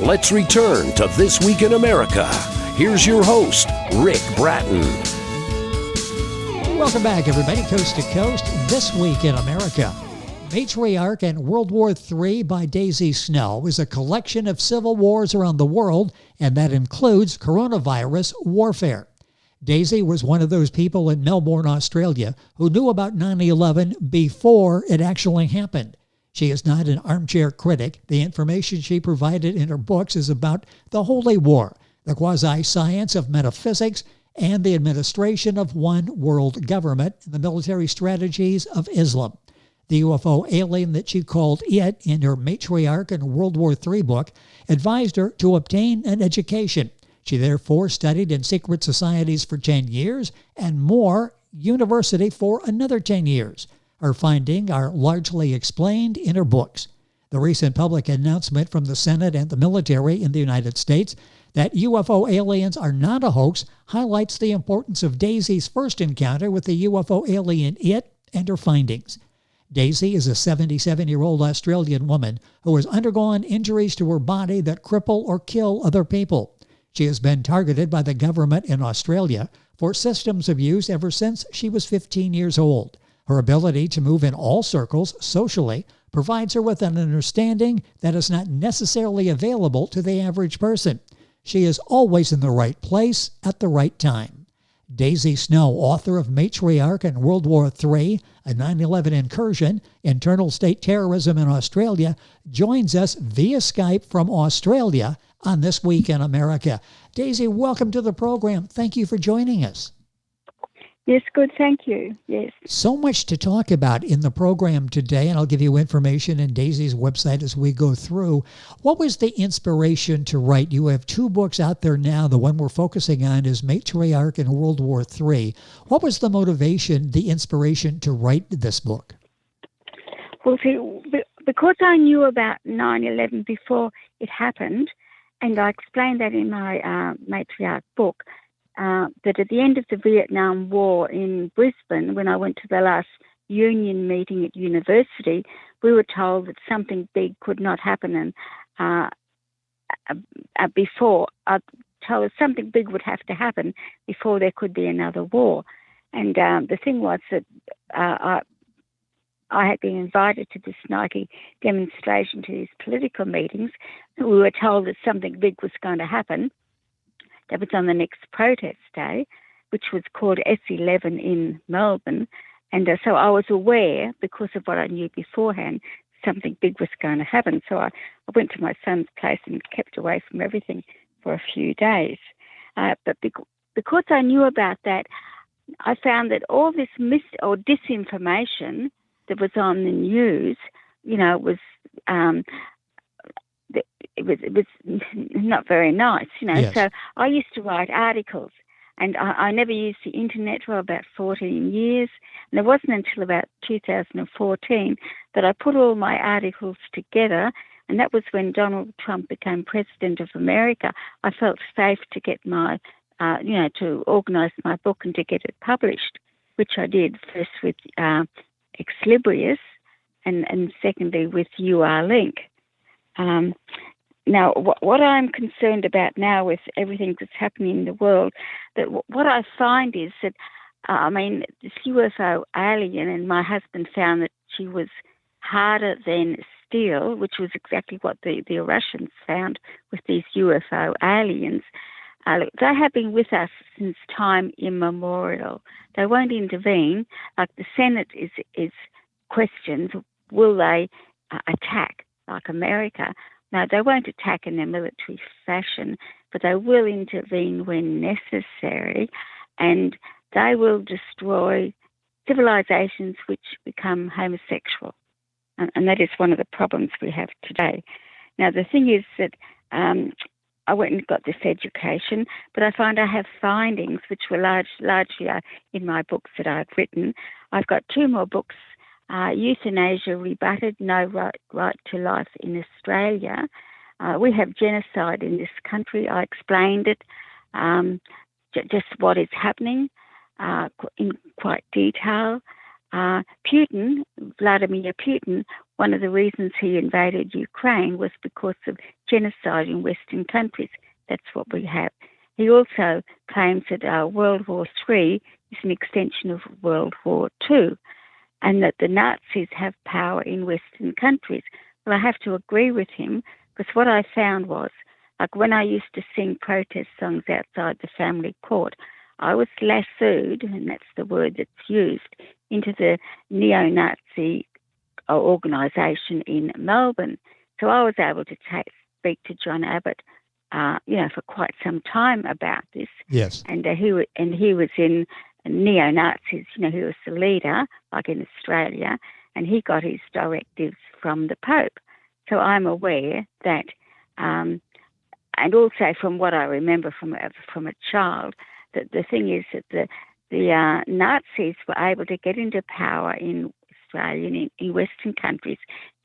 Let's return to This Week in America. Here's your host, Rick Bratton. Welcome back, everybody, coast to coast. This Week in America. Matriarch and World War III by Daisy Snow is a collection of civil wars around the world, and that includes coronavirus warfare. Daisy was one of those people in Melbourne, Australia, who knew about 9/11 before it actually happened. She is not an armchair critic. The information she provided in her books is about the Holy War, the quasi-science of metaphysics, and the administration of one world government, and the military strategies of Islam. The UFO alien that she called it in her Matriarch and World War III book advised her to obtain an education. She therefore studied in secret societies for 10 years and more university for another 10 years. Her findings are largely explained in her books. The recent public announcement from the Senate and the military in the United States that UFO aliens are not a hoax highlights the importance of Daisy's first encounter with the UFO alien it and her findings. Daisy is a 77-year-old Australian woman who has undergone injuries to her body that cripple or kill other people. She has been targeted by the government in Australia for systems abuse ever since she was 15 years old. Her ability to move in all circles socially provides her with an understanding that is not necessarily available to the average person. She is always in the right place at the right time. Daisy Snow, author of Matriarch and World War III, a 9/11 incursion, internal state terrorism in Australia, joins us via Skype from Australia on This Week in America. Daisy, welcome to the program. Thank you for joining us. Yes, good. Thank you. Yes. So much to talk about in the program today, and I'll give you information in Daisy's website as we go through. What was the inspiration to write? You have two books out there now. The one we're focusing on is Matriarch and World War III. What was the motivation, the inspiration to write this book? Well, see, because I knew about 9/11 before it happened, and I explained that in my Matriarch book, that at the end of the Vietnam War in Brisbane, when I went to the last union meeting at university, we were told that something big could not happen, and told us something big would have to happen before there could be another war. And the thing was that I had been invited to this nightly demonstration, to these political meetings. We were told that something big was going to happen. That was on the next protest day, which was called S11 in Melbourne. And so I was aware, because of what I knew beforehand, something big was going to happen. So I went to my son's place and kept away from everything for a few days. But because I knew about that, I found that all this disinformation that was on the news, was it was not very nice, Yes. So I used to write articles, and I never used the internet for about 14 years. And it wasn't until about 2014 that I put all my articles together, and that was when Donald Trump became president of America. I felt safe to get my, to organise my book and to get it published, which I did first with Exlibrius and secondly with UR-Link. Now, what I'm concerned about now with everything that's happening in the world, that what I find is that, this UFO alien, and my husband found that she was harder than steel, which was exactly what the Russians found with these UFO aliens. They have been with us since time immemorial. They won't intervene. Like the Senate is questioned, will they attack like America? No, they won't attack in a military fashion, but they will intervene when necessary, and they will destroy civilizations which become homosexual. And that is one of the problems we have today. Now, the thing is that I went and got this education, but I find I have findings which were largely in my books that I've written. I've got two more books. Euthanasia Rebutted, No Right to Life in Australia. We have genocide in this country. I explained it, just what is happening in quite detail. Vladimir Putin, one of the reasons he invaded Ukraine was because of genocide in Western countries. That's what we have. He also claims that World War III is an extension of World War II, and that the Nazis have power in Western countries. Well, I have to agree with him, because what I found was, like when I used to sing protest songs outside the family court, I was lassoed, and that's the word that's used, into the neo-Nazi organisation in Melbourne. So I was able to speak to John Abbott, for quite some time about this. Yes. And he was in neo-Nazis. He was the leader, like in Australia, and he got his directives from the Pope. So I'm aware that, and also from what I remember from a child, that the thing is that the Nazis were able to get into power in Australia and in Western countries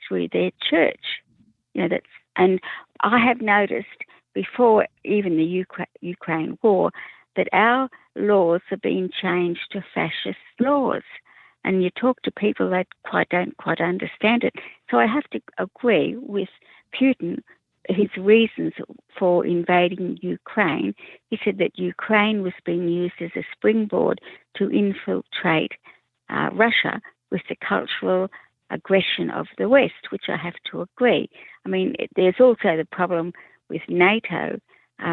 through their church. And I have noticed before even the Ukraine war that our laws are being changed to fascist laws. And you talk to people that don't quite understand it. So I have to agree with Putin, his reasons for invading Ukraine. He said that Ukraine was being used as a springboard to infiltrate Russia with the cultural aggression of the West, which I have to agree. I mean, there's also the problem with NATO,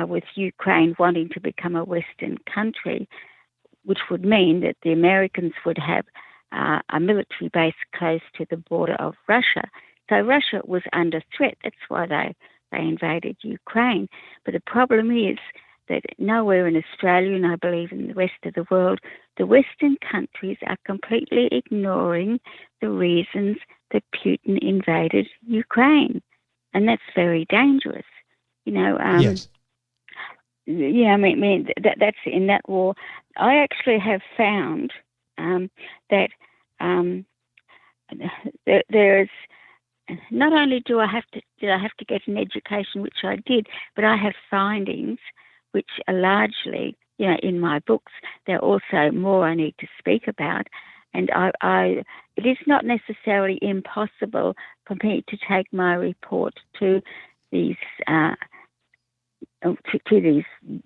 with Ukraine wanting to become a Western country, which would mean that the Americans would have a military base close to the border of Russia. So Russia was under threat. That's why they invaded Ukraine. But the problem is that nowhere in Australia, and I believe in the rest of the world, the Western countries are completely ignoring the reasons that Putin invaded Ukraine. And that's very dangerous. Yes. Yeah, I mean that's in that war. I actually have found that there is, not only did I have to get an education, which I did, but I have findings which are largely, in my books. There are also more I need to speak about, and it is not necessarily impossible for me to take my report to these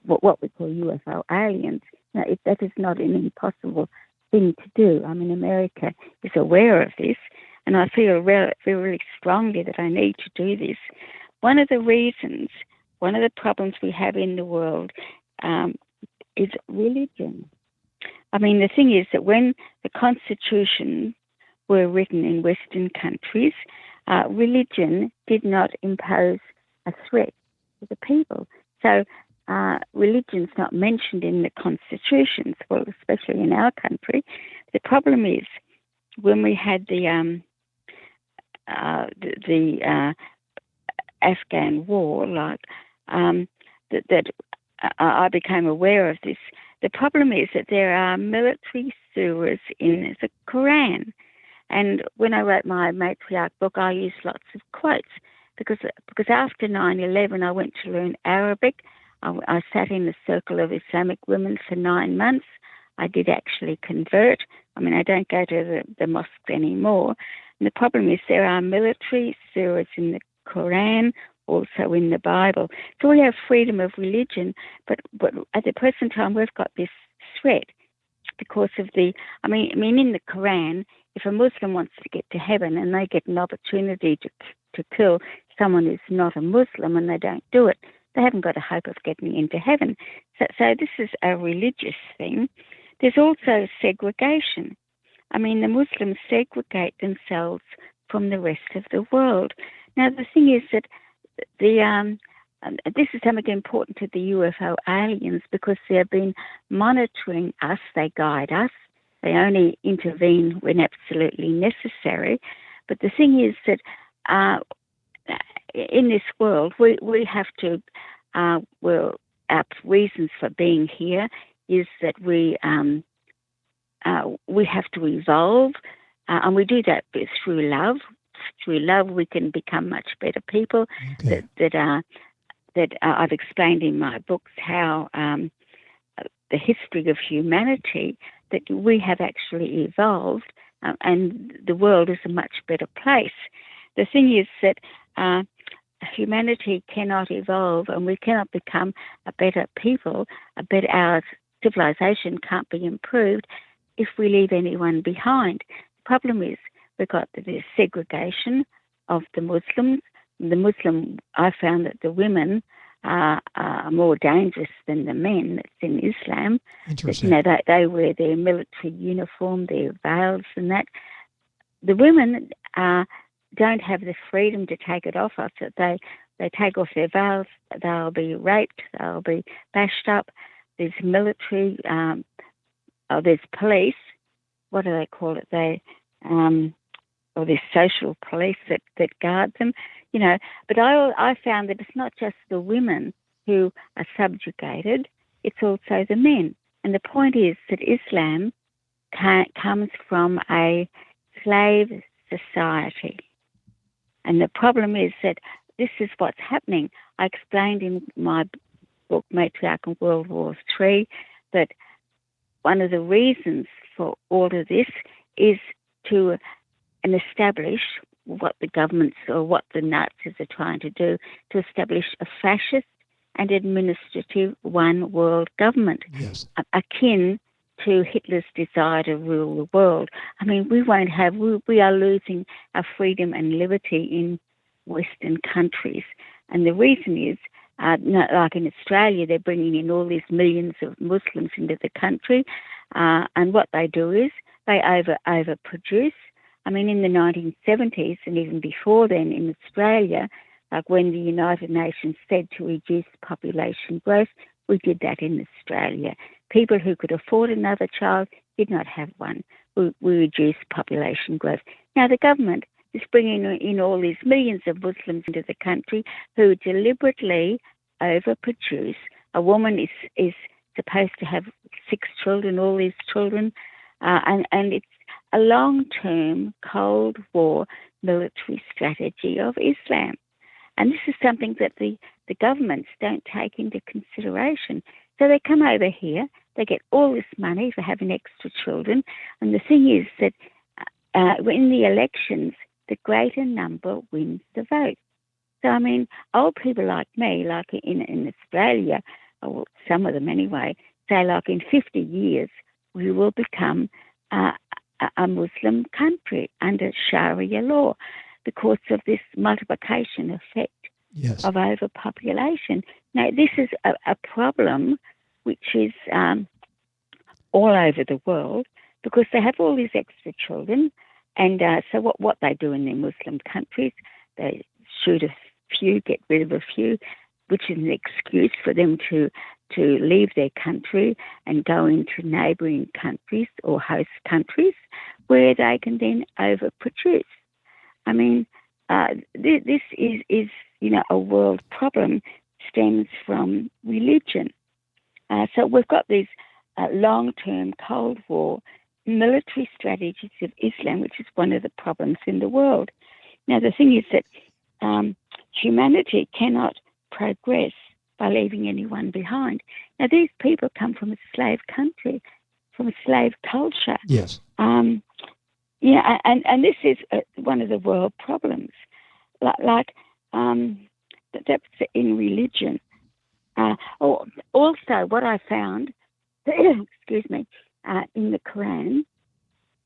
what we call UFO aliens. That is not an impossible thing to do. I mean, America is aware of this, and I feel really strongly that I need to do this. One of the problems we have in the world is religion. I mean, the thing is that when the constitutions were written in Western countries, religion did not impose a threat to the people. So religion's not mentioned in the constitutions, well, especially in our country. The problem is when we had the Afghan war, that I became aware of this. The problem is that there are military surahs in the Quran. And when I wrote my Matriarch book, I used lots of quotes because after 9/11, I went to learn Arabic. I sat in the circle of Islamic women for 9 months. I did actually convert. I mean, I don't go to the mosques anymore. And the problem is there are military surahs in the Quran, also in the Bible. So we have freedom of religion, but at the present time we've got this threat because of in the Quran, if a Muslim wants to get to heaven and they get an opportunity to kill someone who's not a Muslim and they don't do it, they haven't got a hope of getting into heaven. So this is a religious thing. There's also segregation. I mean, the Muslims segregate themselves from the rest of the world. Now, the thing is that this is something important to the UFO aliens because they've been monitoring us. They guide us. They only intervene when absolutely necessary. But the thing is that in this world, we have to, our reasons for being here is that we have to evolve, and we do that through love. Through love, we can become much better people. Okay. That I've explained in my books how the history of humanity, that we have actually evolved, and the world is a much better place. the thing is that humanity cannot evolve, and we cannot become a better people. Our civilization can't be improved if we leave anyone behind. The problem is we've got this segregation of the Muslims. I found that the women are more dangerous than the men. That's in Islam. Interesting. They wear their military uniform, their veils and that. The women don't have the freedom to take it off us. They take off their veils, they'll be raped, they'll be bashed up. There's military, there's police. What do they call it? Or there's social police that guard them. But I found that it's not just the women who are subjugated, it's also the men. And the point is that Islam comes from a slave society. And the problem is that this is what's happening. I explained in my book, Matriarch and World War III, that one of the reasons for all of this is to establish what the governments or what the Nazis are trying to do, to establish a fascist and administrative one world government, yes, akin to Hitler's desire to rule the world. I mean, we are losing our freedom and liberty in Western countries. And the reason is, like in Australia, they're bringing in all these millions of Muslims into the country. And what they do is they overproduce. I mean, in the 1970s and even before then in Australia, like when the United Nations said to reduce population growth, we did that in Australia. People who could afford another child did not have one. We reduced population growth. Now, the government is bringing in all these millions of Muslims into the country who deliberately overproduce. A woman is supposed to have 6 children, all these children, and it's a long-term Cold War military strategy of Islam. And this is something that the governments don't take into consideration. So they come over here, they get all this money for having extra children, and the thing is that in the elections, the greater number wins the vote. So, I mean, old people like me, like in Australia, or some of them anyway, say like in 50 years, we will become a Muslim country under Sharia law because of this multiplication effect yes, of overpopulation. Now, this is a problem which is all over the world because they have all these extra children. And so what they do in their Muslim countries, they shoot a few, get rid of a few, which is an excuse for them to leave their country and go into neighbouring countries or host countries where they can then overproduce. I mean, this is a world problem, stems from religion. So we've got these long-term Cold War military strategies of Islam, which is one of the problems in the world. Now, the thing is that humanity cannot progress by leaving anyone behind. Now, these people come from a slave country, from a slave culture. yes, And this is one of the world problems. That's in religion. Also, what I found, excuse me, in the Quran,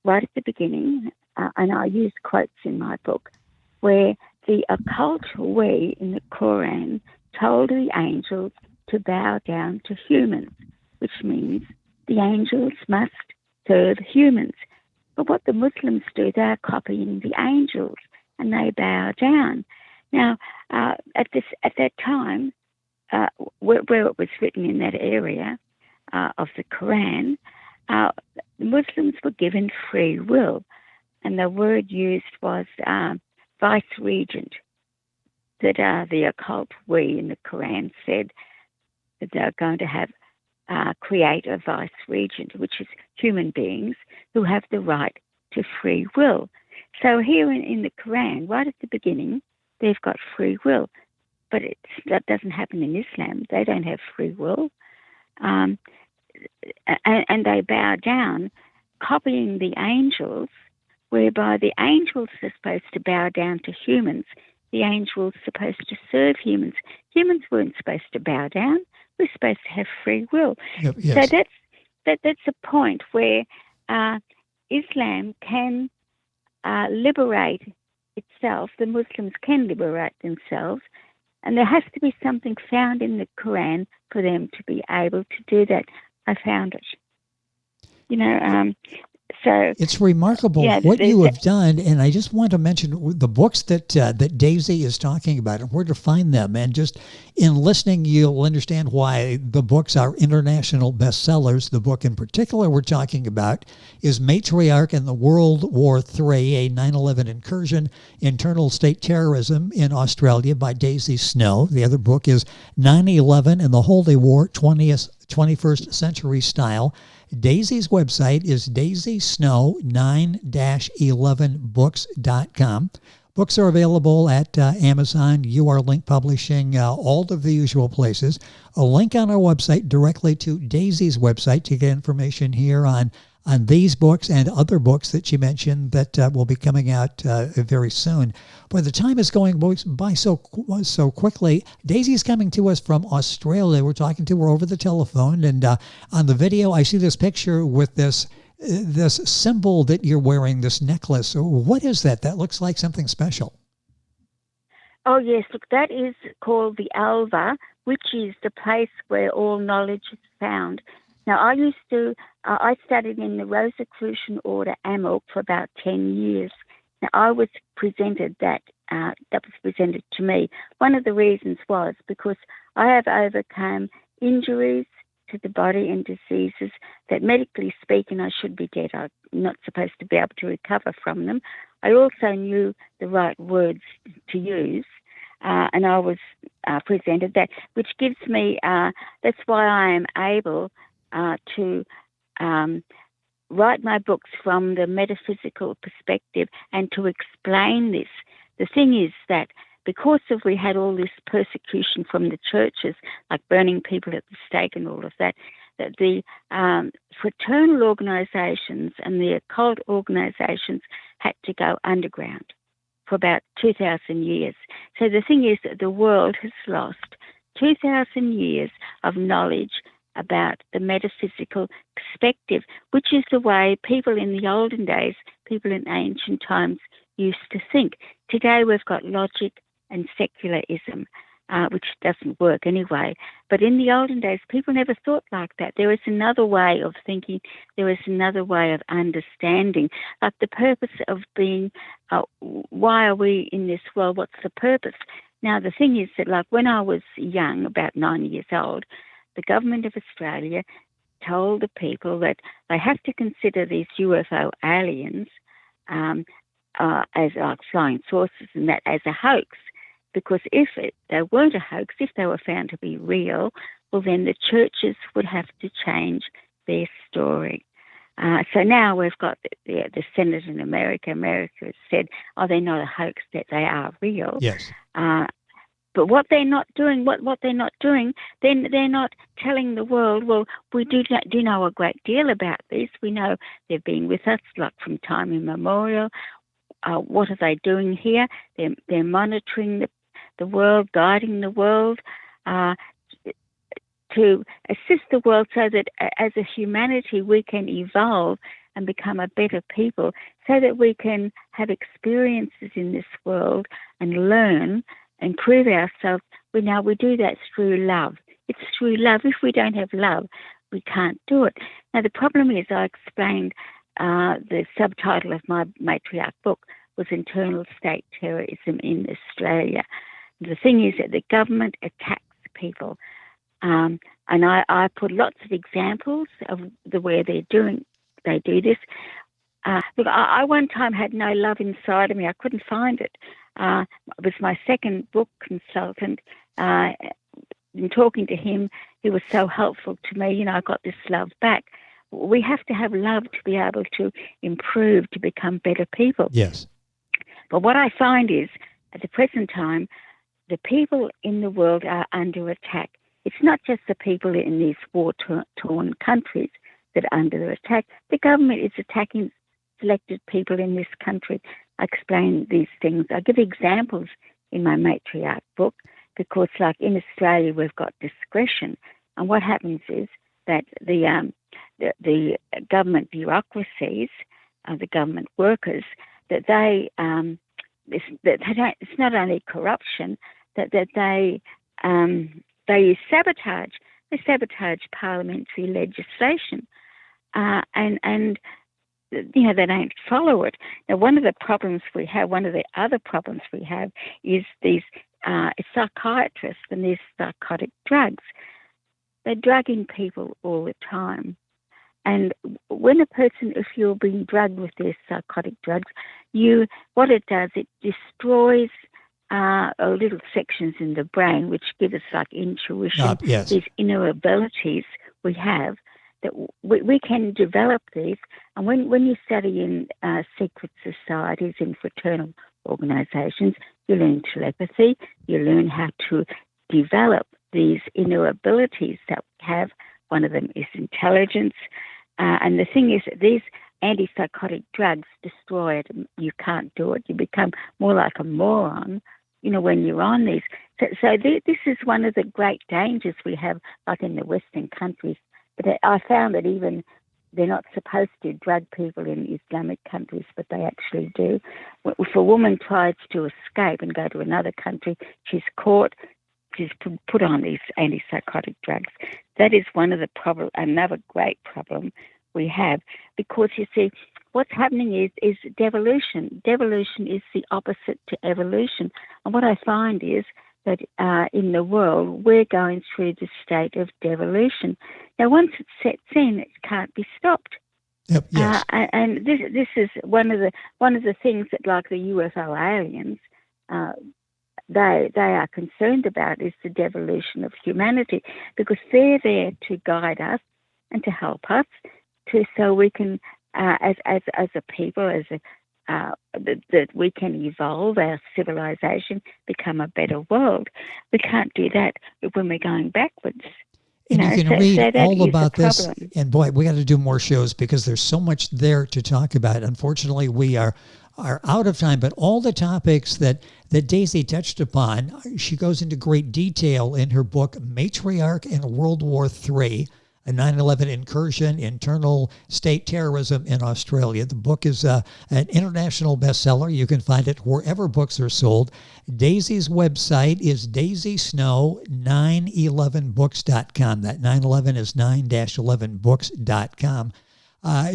right at the beginning, and I use quotes in my book, where the occult we in the Quran told the angels to bow down to humans, which means the angels must serve humans. But what the Muslims do, they're copying the angels and they bow down. Now, at that time, where it was written in that area of the Quran, the Muslims were given free will, and the word used was vice-regent, that the occult we in the Quran said that they're going to have create a vice-regent, which is human beings who have the right to free will. So here in the Quran, right at the beginning, they've got free will, but that doesn't happen in Islam. They don't have free will. And they bow down, copying the angels whereby the angels are supposed to bow down to humans. The angels are supposed to serve humans. Humans weren't supposed to bow down. We're supposed to have free will. Yep, yes. So that's a point where Islam can liberate itself. The Muslims can liberate themselves, and there has to be something found in the Quran for them to be able to do that. I found it. So it's remarkable what you have done, and I just want to mention the books that Daisy is talking about and where to find them. And just in listening, you'll understand why the books are international bestsellers. The book in particular we're talking about is Matriarch and the World War III, a 9/11 Incursion, Internal State Terrorism in Australia by Daisy Snow. The other book is 9/11 and the Holy War, 21st Century Style. Daisy's website is daisysnow9-11books.com. Books are available at Amazon, UR Link Publishing, all of the usual places. A link on our website directly to Daisy's website to get information here on these books and other books that she mentioned that will be coming out very soon. Boy, the time is going by so quickly. Daisy's coming to us from Australia. We're talking to her over the telephone, and on the video, I see this picture with this symbol that you're wearing, this necklace. What is that? That looks like something special. Oh, yes. Look, that is called the Alva, which is the place where all knowledge is found. Now, I studied in the Rosicrucian Order, AMOC, for about 10 years. Now, I was presented that was presented to me. One of the reasons was because I have overcome injuries to the body and diseases that, medically speaking, I should be dead. I'm not supposed to be able to recover from them. I also knew the right words to use, and I was presented that, which gives me, that's why I am able to write my books from the metaphysical perspective and to explain this. The thing is that because we had all this persecution from the churches, like burning people at the stake and all of that, that the fraternal organisations and the occult organisations had to go underground for about 2,000 years. So the thing is that the world has lost 2,000 years of knowledge about the metaphysical perspective, which is the way people in the olden days, people in ancient times used to think. Today we've got logic and secularism, which doesn't work anyway. But in the olden days, people never thought like that. There was another way of thinking. There was another way of understanding. Like the purpose of being, why are we in this world? What's the purpose? Now, the thing is that, like, when I was young, about 9 years old, the government of Australia told the people that they have to consider these UFO aliens as like flying saucers and that as a hoax, because if they weren't a hoax, if they were found to be real, well, then the churches would have to change their story. So now we've got the Senate in America. America has said, oh, they're not a hoax, that they are real. Yes. But what they're not doing, then they're not telling the world, well, we do know a great deal about this. We know they've been with us like from time immemorial. What are they doing here? They're monitoring the world, guiding the world, to assist the world so that as a humanity we can evolve and become a better people, so that we can have experiences in this world and learn, improve ourselves. We do that through love. It's through love. If we don't have love, we can't do it. Now, the problem is, I explained the subtitle of my Matriarch book was Internal State Terrorism in Australia. The thing is that the government attacks people. And I put lots of examples of the way they do this. Look, I one time had no love inside of me. I couldn't find it. It was my second book consultant. In talking to him, he was so helpful to me. I got this love back. We have to have love to be able to improve, to become better people. Yes. But what I find is, at the present time, the people in the world are under attack. It's not just the people in these war-torn countries that are under attack. The government is attacking selected people in this country. I explain these things. I give examples in my Matriarch book because, like in Australia, we've got discretion. And what happens is that the government bureaucracies, the government workers, that it's not only corruption, that they sabotage. They sabotage parliamentary legislation, and they don't follow it. Now, one of the other problems we have is these psychiatrists and these psychotic drugs. They're drugging people all the time. And when if you're being drugged with these psychotic drugs, what it does, it destroys little sections in the brain, which give us like intuition, yes. These inner abilities we have, that we can develop these. And when you study in secret societies, in fraternal organisations, you learn telepathy, you learn how to develop these inner abilities that we have. One of them is intelligence. And the thing is that these antipsychotic drugs destroy it. You can't do it. You become more like a moron, when you're on these. So this is one of the great dangers we have, like in the Western countries. But I found that even they're not supposed to drug people in Islamic countries, but they actually do. If a woman tries to escape and go to another country, she's caught, she's put on these antipsychotic drugs. That is another great problem we have, because you see, what's happening is devolution. Devolution is the opposite to evolution. And what I find is that in the world, we're going through the state of devolution. Now, once it sets in, it can't be stopped. Yep, yes. And this is one of the things that, like the UFO aliens, they are concerned about, is the devolution of humanity, because they're there to guide us and to help us, so we can, as a people, that we can evolve our civilization, become a better world. We can't do that when we're going backwards. And you can read all about this. And boy, we got to do more shows because there's so much there to talk about. Unfortunately, we are out of time, but all the topics that Daisy touched upon, she goes into great detail in her book, Matriarch and World War III, a 9/11 incursion, internal state terrorism in Australia. The book is an international bestseller. You can find it wherever books are sold. Daisy's website is daisysnow911books.com. That 911 is 9-11books.com.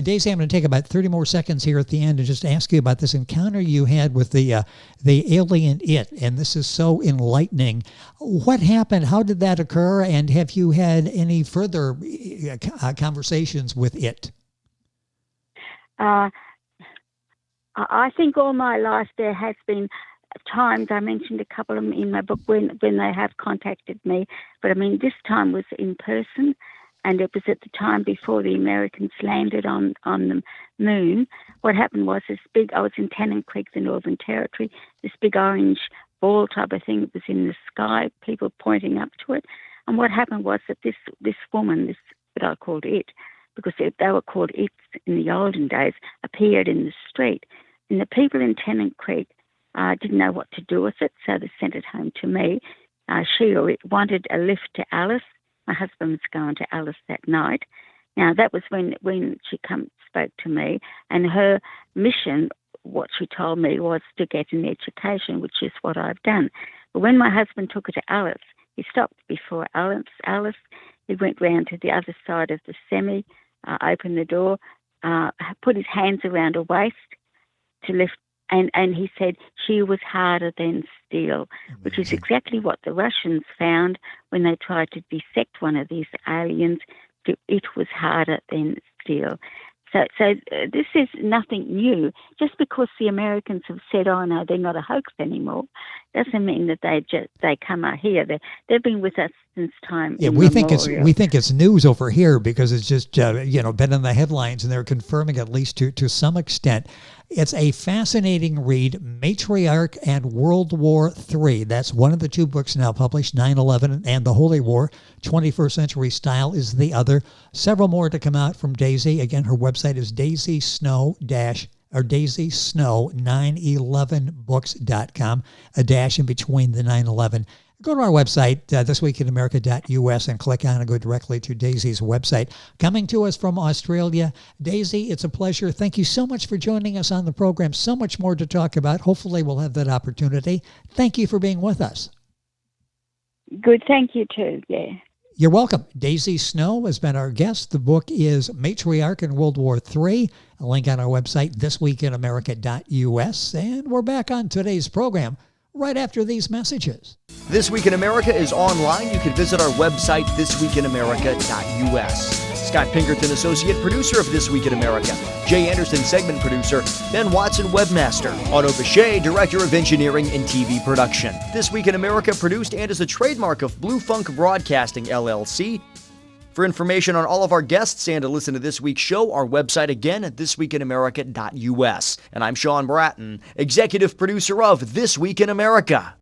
Daisy, I'm going to take about 30 more seconds here at the end and just ask you about this encounter you had with the alien it, and this is so enlightening. What happened? How did that occur? And have you had any further conversations with it? I think all my life there has been times, I mentioned a couple of them in my book, when they have contacted me, but I mean, this time was in person. And it was at the time before the Americans landed on the moon. What happened was I was in Tennant Creek, the Northern Territory, this big orange ball type of thing was in the sky, people pointing up to it. And what happened was that this woman, that I called it, because they were called it in the olden days, appeared in the street. And the people in Tennant Creek didn't know what to do with it, so they sent it home to me. She or it wanted a lift to Alice. My husband was going to Alice that night. Now, that was when she spoke to me, and her mission, what she told me, was to get an education, which is what I've done. But when my husband took her to Alice, he stopped before Alice. He went round to the other side of the semi, opened the door, put his hands around her waist to lift, and he said she was harder than steel, which is exactly what the Russians found when they tried to dissect one of these aliens. It was harder than steel. So this is nothing new. Just because the Americans have said, oh, no, they're not a hoax anymore, doesn't mean that they come out here. They've been with us since time. Yeah, we think it's news over here because it's just been in the headlines, and they're confirming at least to some extent. It's a fascinating read, Matriarch and World War III. That's one of the two books now published, 9/11 and the Holy War. 21st Century Style is the other. Several more to come out from Daisy. Again, her website is daisysnow-911books.com, a dash in between the 9/11. Go to our website, thisweekinamerica.us, and click on and go directly to Daisy's website. Coming to us from Australia, Daisy, it's a pleasure. Thank you so much for joining us on the program. So much more to talk about. Hopefully we'll have that opportunity. Thank you for being with us. Good. Thank you too. Yeah. You're welcome. Daisy Snow has been our guest. The book is Matriarch and World War III. A link on our website, thisweekinamerica.us. And we're back on today's program right after these messages. This Week in America is online. You can visit our website, thisweekinamerica.us. Scott Pinkerton, associate producer of This Week in America. Jay Anderson, segment producer. Ben Watson, webmaster. Otto Bechet, director of engineering and TV production. This Week in America produced and is a trademark of Blue Funk Broadcasting, LLC. For information on all of our guests and to listen to this week's show, our website again at thisweekinamerica.us. And I'm Sean Bratton, executive producer of This Week in America.